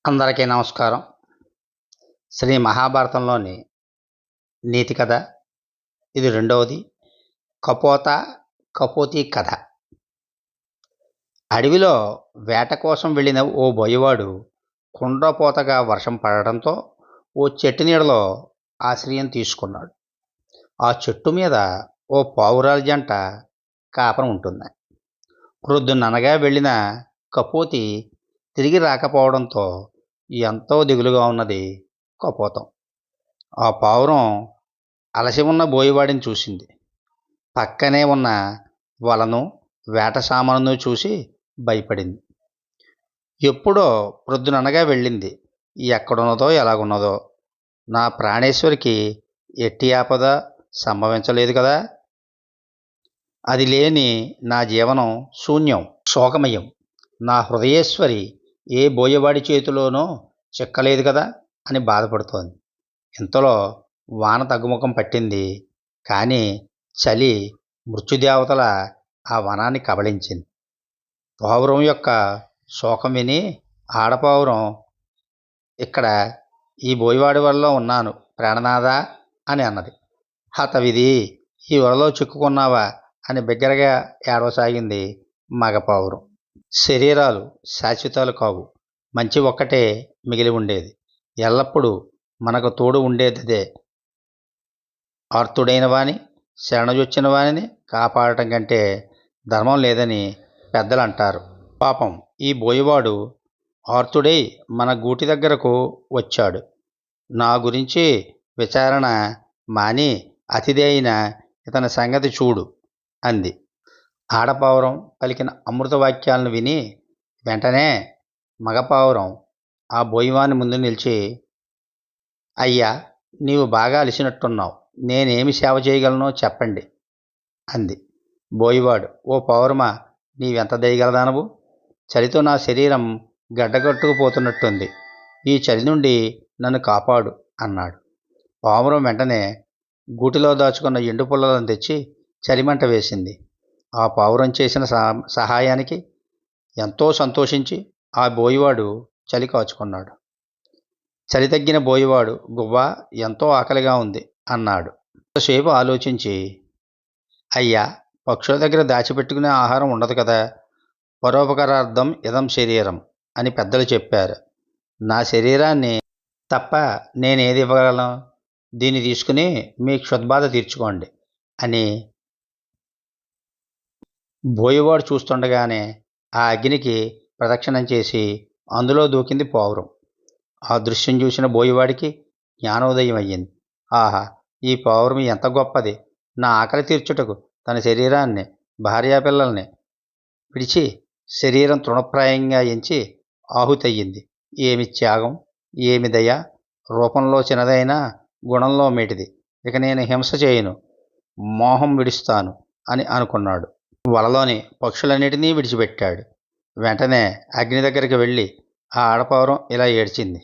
అందరికీ నమస్కారం. శ్రీ మహాభారతంలోని నీతి కథ ఇది రెండవది. కపోతి కథ. అడవిలో వేట కోసం వెళ్ళిన ఓ బోయవాడు కుండపోతగా వర్షం పడటంతో ఓ చెట్టు నీడలో ఆశ్రయం తీసుకున్నాడు. ఆ చెట్టు మీద ఓ పావురాల జంట కాపురం ఉంటుంది. ప్రొద్దుననగా వెళ్ళిన కపోతి తిరిగి రాకపోవడంతో ఎంతో దిగులుగా ఉన్నది కపోతం. ఆ పావురం అలసి ఉన్న బోయవాడిని చూసింది. పక్కనే ఉన్న వలను, వేట సామానును చూసి భయపడింది. ఎప్పుడో ప్రొద్దుననగా వెళ్ళింది. ఎక్కడున్నదో ఎలాగున్నదో నా ప్రాణేశ్వరికి ఎట్టి ఆపద సంభవించలేదు కదా. అది లేని నా జీవనం శూన్యం, శోకమయం. నా హృదయేశ్వరి ఏ బోయవాడి చేతిలోనో చిక్కలేదు కదా అని బాధపడుతోంది. ఇంతలో వాన తగ్గుముఖం పట్టింది. కానీ చలి మృత్యుదేవతల ఆ వనాన్ని కబళించింది. పావురం యొక్క శోకం విని ఆడపావురం, ఇక్కడ ఈ బోయవాడి వలలో ఉన్నాను ప్రాణనాథా అని అన్నది. హతవిధి, ఈ వలలో చిక్కుకున్నావా అని బిగ్గరగా ఏడవసాగింది మగపావురం. శరీరాలు శాశ్వతాలు కావు. మంచి ఒక్కటే మిగిలి ఉండేది. ఎల్లప్పుడూ మనకు తోడు ఉండేదే. ఆర్తుడైన వాని, శరణజొచ్చిన వానిని కాపాడటం కంటే ధర్మం లేదని పెద్దలు అంటారు. పాపం ఈ బోయవాడు ఆర్తుడై మన గూటి దగ్గరకు వచ్చాడు. నా గురించి విచారణ మాని అతిథి అయిన ఇతని సంగతి చూడు అంది. ఆడపావురం పలికిన అమృత వాక్యాలను విని వెంటనే మగపావురం ఆ బోయవాని ముందు నిలిచి, అయ్యా, నీవు బాగా అలిసినట్టున్నావు, నేనేమి సేవ చేయగలనో చెప్పండి అంది. బోయవాడు, ఓ పౌరమా, నీవెంత దయగలదానవు. చలితో నా శరీరం గడ్డకట్టుకుపోతున్నట్టుంది. ఈ చలి నుండి నన్ను కాపాడు అన్నాడు. పావురం వెంటనే గూటిలో దాచుకున్న ఎండు పుల్లలను తెచ్చి చలిమంట వేసింది. ఆ పావురం చేసిన సహాయానికి ఎంతో సంతోషించి ఆ బోయవాడు చలి కాచుకున్నాడు. చలి తగ్గిన బోయవాడు, గువ్వా, ఎంతో ఆకలిగా ఉంది అన్నాడు. కొంతసేపు ఆలోచించి, అయ్యా, పక్షుల దగ్గర దాచిపెట్టుకునే ఆహారం ఉండదు కదా. పరోపకారార్థం ఇదం శరీరం అని పెద్దలు చెప్పారు. నా శరీరాన్ని తప్ప నేనేది ఇవ్వగలను. దీన్ని తీసుకుని మీ క్షుద్బాధ తీర్చుకోండి అని బోయవాడు చూస్తుండగానే ఆ అగ్నికి ప్రదక్షిణం చేసి అందులో దూకింది పావురం. ఆ దృశ్యం చూసిన బోయవాడికి జ్ఞానోదయం అయ్యింది. ఆహా, ఈ పావురం ఎంత గొప్పది. నా ఆకలి తీర్చుటకు తన శరీరాన్ని, భార్యాపిల్లల్ని విడిచి శరీరం తృణప్రాయంగా ఎంచి ఆహుతయ్యింది. ఏమి త్యాగం, ఏమి దయ. రూపంలో చిన్నదైనా గుణంలో మేటిది. ఇక నేను హింస చేయను, మోహం విడుస్తాను అని అనుకున్నాడు. వలలోని పక్షులన్నిటినీ విడిచిపెట్టాడు. వెంటనే అగ్ని దగ్గరికి వెళ్ళి ఆ ఆడపావురం ఇలా ఏడ్చింది.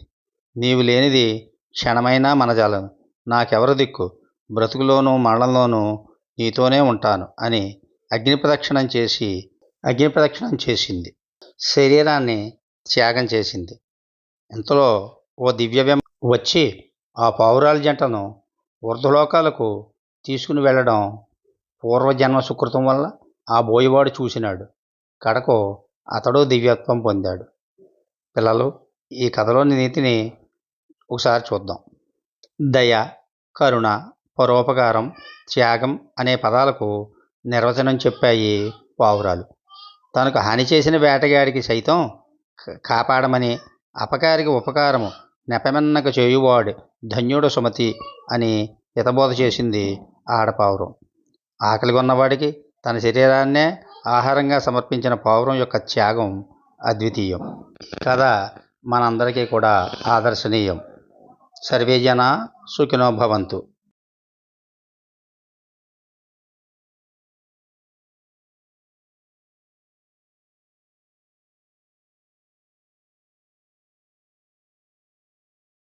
నీవు లేనిది క్షణమైనా మనజాలను. నాకెవరు దిక్కు. బ్రతుకులోనూ మరణంలోనూ నీతోనే ఉంటాను అని అగ్ని ప్రదక్షిణం చేసింది. శరీరాన్ని త్యాగం చేసింది. ఇంతలో ఓ దివ్యవ్యం వచ్చి ఆ పావురాల జంటను ఊర్ధ్వలోకాలకు తీసుకుని వెళ్ళడం పూర్వజన్మ సుకృతం వల్ల ఆ బోయవాడు చూసినాడు. కడకు అతడు దివ్యత్వం పొందాడు. పిల్లలు, ఈ కథలోని నీతిని ఒకసారి చూద్దాం. దయ, కరుణ, పరోపకారం, త్యాగం అనే పదాలకు నిర్వచనం చెప్పాయి పావురాలు. తనకు హాని చేసిన వేటగాడికి సైతం కాపాడమని, అపకారికి ఉపకారము నెపమెన్నక చేయువాడు ధన్యుడు సుమతి అని హితబోధ చేసింది ఆడపావురం. ఆకలిగొన్నవాడికి తన శరీరాన్నే ఆహారంగా సమర్పించిన పావురం యొక్క త్యాగం అద్వితీయం. కథ మనందరికీ కూడా ఆదర్శనీయం. సర్వే జనా సుఖినో భవంతు.